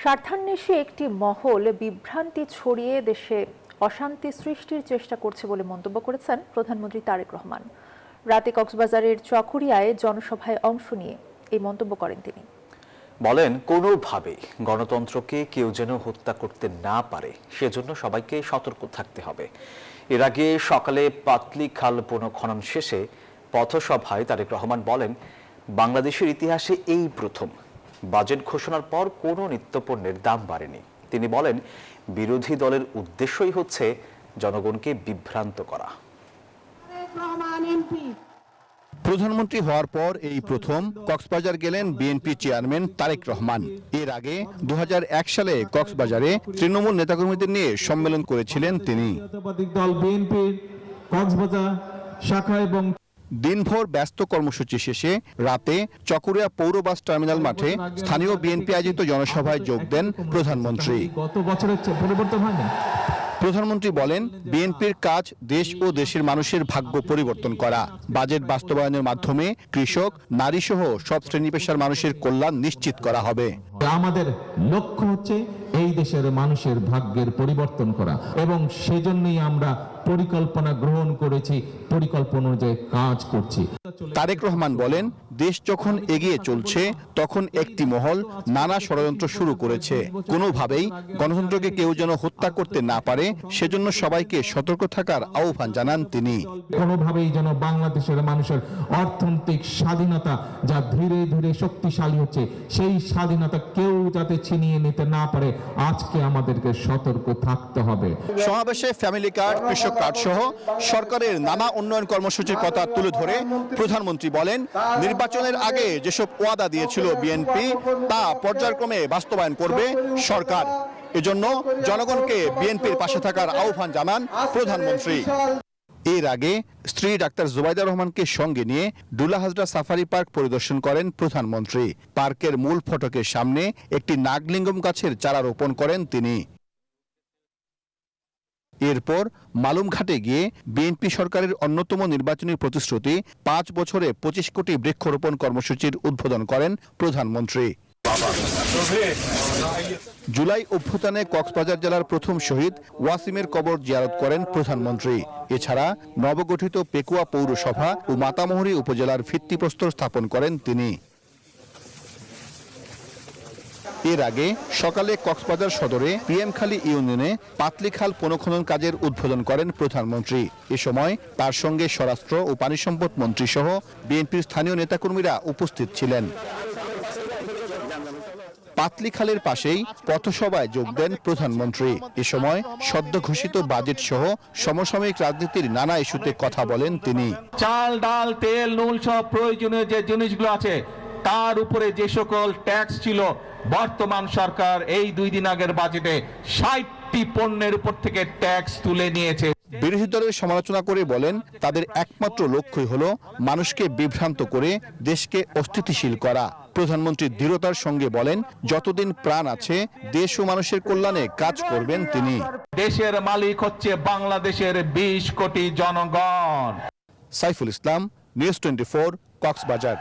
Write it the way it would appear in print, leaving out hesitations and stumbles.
স্বার্থান্বেষী একটি মহল বিভ্রান্তি ছড়িয়ে দেশে অশান্তি সৃষ্টির চেষ্টা করছে বলে মন্তব্য করেছেন প্রধানমন্ত্রী তারেক রহমান। রাতে কক্সবাজারের চকরিয়ায় জনসভায় অংশ নিয়ে এই মন্তব্য করেন তিনি। বলেন, কোনোভাবেই গণতন্ত্রকে কেউ যেন হত্যা করতে না পারে সেজন্য সবাইকে সতর্ক থাকতে হবে। এর আগে সকালে পাতলি খাল পুনঃখনন শেষে পথসভায় তারেক রহমান বলেন, বাংলাদেশের ইতিহাসে এই প্রথম বাজেট ঘোষণার পর কোনো নিত্যপণ্যের দাম বাড়েনি। তিনি বলেন, বিরোধী দলের উদ্দেশ্যই হচ্ছে জনগণকে বিভ্রান্ত করা। প্রধানমন্ত্রী হওয়ার পর এই প্রথম কক্সবাজার গেলেন বিএনপি চেয়ারম্যান তারেক রহমান। এর আগে 2001 সালে কক্সবাজারে তৃণমূল নেতাকর্মীদের নিয়ে সম্মেলন করেছিলেন তিনি। দিনভর ব্যস্ত কর্মসূচি শেষে রাতে চকরিয়া পৌর বাস টার্মিনাল মাঠে স্থানীয় বিএনপি আয়োজিত জনসভায় যোগ দেন প্রধানমন্ত্রী। প্রধানমন্ত্রী বলেন, বিএনপির কাজ দেশ ও দেশের মানুষের ভাগ্য পরিবর্তন করা। বাজেট বাস্তবায়নের মাধ্যমে কৃষক, নারী সহ সব শ্রেণী পেশার মানুষের কল্যাণ নিশ্চিত করা হবে। আমাদের লক্ষ্য হচ্ছে এই দেশের মানুষের ভাগ্যের পরিবর্তন করা, এবং সেজন্যই আমরা পরিকল্পনা গ্রহণ করেছি, পরিকল্পনা অনুযায়ী কাজ করছি। তারেক রহমান বলেন, দেশ যখন এগিয়ে চলছে তখন একটি মহল নানা ষড়যন্ত্র শুরু করেছে। কোনোভাবেই গণতন্ত্রকে কেউ যেন হত্যা করতে না পারে সেজন্য সবাইকে সতর্ক থাকার আহ্বান জানান তিনি। কোনোভাবেই যেন বাংলাদেশের মানুষের অর্থনৈতিক স্বাধীনতা যা ধীরে ধীরে শক্তিশালী হচ্ছে, সেই স্বাধীনতা কেউ যাতে ছিনিয়ে নিতে না পারে, আজকে আমাদেরকে সতর্ক থাকতে হবে। সমাবেশে ফ্যামিলি কার্ড, কৃষক কার্ড সহ সরকারের নানা উন্নয়ন কর্মসূচির কথা তুলে ধরে প্রধানমন্ত্রী বলেন, নির্বাচনের আগে যেসব ওয়াদা দিয়েছিল বিএনপি তা পর্যায়ক্রমে বাস্তবায়ন করবে সরকার। এজন্য জনগণকে বিএনপির পাশে থাকার আহ্বান জানান প্রধানমন্ত্রী। এর আগে স্ত্রী ডাক্তার জুবাইদা রহমানকে সঙ্গে নিয়ে ডুলা হাজরা সাফারি পার্ক পরিদর্শন করেন প্রধানমন্ত্রী। পার্কের মূল ফটকের সামনে একটি নাগলিঙ্গম গাছের চারা রোপণ করেন তিনি। এরপর মালুমঘাটে গিয়ে বিএনপি সরকারের অন্যতম নির্বাচনী প্রতিশ্রুতি 5 বছরে 25 কোটি বৃক্ষরোপণ কর্মসূচির উদ্বোধন করেন প্রধানমন্ত্রী। জুলাই অভ্যুত্থানে কক্সবাজার জেলার প্রথম শহীদ ওয়াসিমের কবর জিয়ারত করেন প্রধানমন্ত্রী। এছাড়া নবগঠিত পেকুয়া পৌরসভা ও মাতামুহুরী উপজেলার ভিত্তিপ্রস্তর স্থাপন করেন তিনি। এর আগে সকালে কক্সবাজার সদরে পিএমখালী ইউনিয়নে পাতলি খাল পুনঃখনন কাজের উদ্বোধন করেন প্রধানমন্ত্রী। এ সময় তার সঙ্গে স্বরাষ্ট্র ও পানি সম্পদ মন্ত্রী সহ বিএনপির স্থানীয় নেতাকর্মীরা উপস্থিত ছিলেন। পাতলি খালের পাশেই পথসভায় যোগ দেন প্রধানমন্ত্রী। এ সময় সদ্য ঘোষিত বাজেট সহ সমসাময়িক রাজনীতির নানা ইস্যুতে কথা বলেন তিনি। চাল, ডাল, তেল, নুন সব প্রয়োজনীয় যে জিনিসগুলো আছে তার উপরে যে সকল ট্যাক্স ছিল, বর্তমান সরকার এই 2 দিন আগের বাজেটে 60টি পণ্যের উপর থেকে ট্যাক্স তুলে নিয়েছে। বিরোধী দলের সমালোচনা করে বলেন, তাদের একমাত্র লক্ষ্যই হলো মানুষকে বিভ্রান্ত করে দেশকে অস্থিতিশীল করা। প্রধানমন্ত্রী দৃঢ়তার সঙ্গে বলেন, যতদিন প্রাণ আছে দেশ ও মানুষের কল্যাণে কাজ করবেন তিনি। দেশের মালিক হচ্ছে বাংলাদেশের 20 কোটি জনগণ। সাইফুল ইসলাম, নিউজ 24, কক্সবাজার।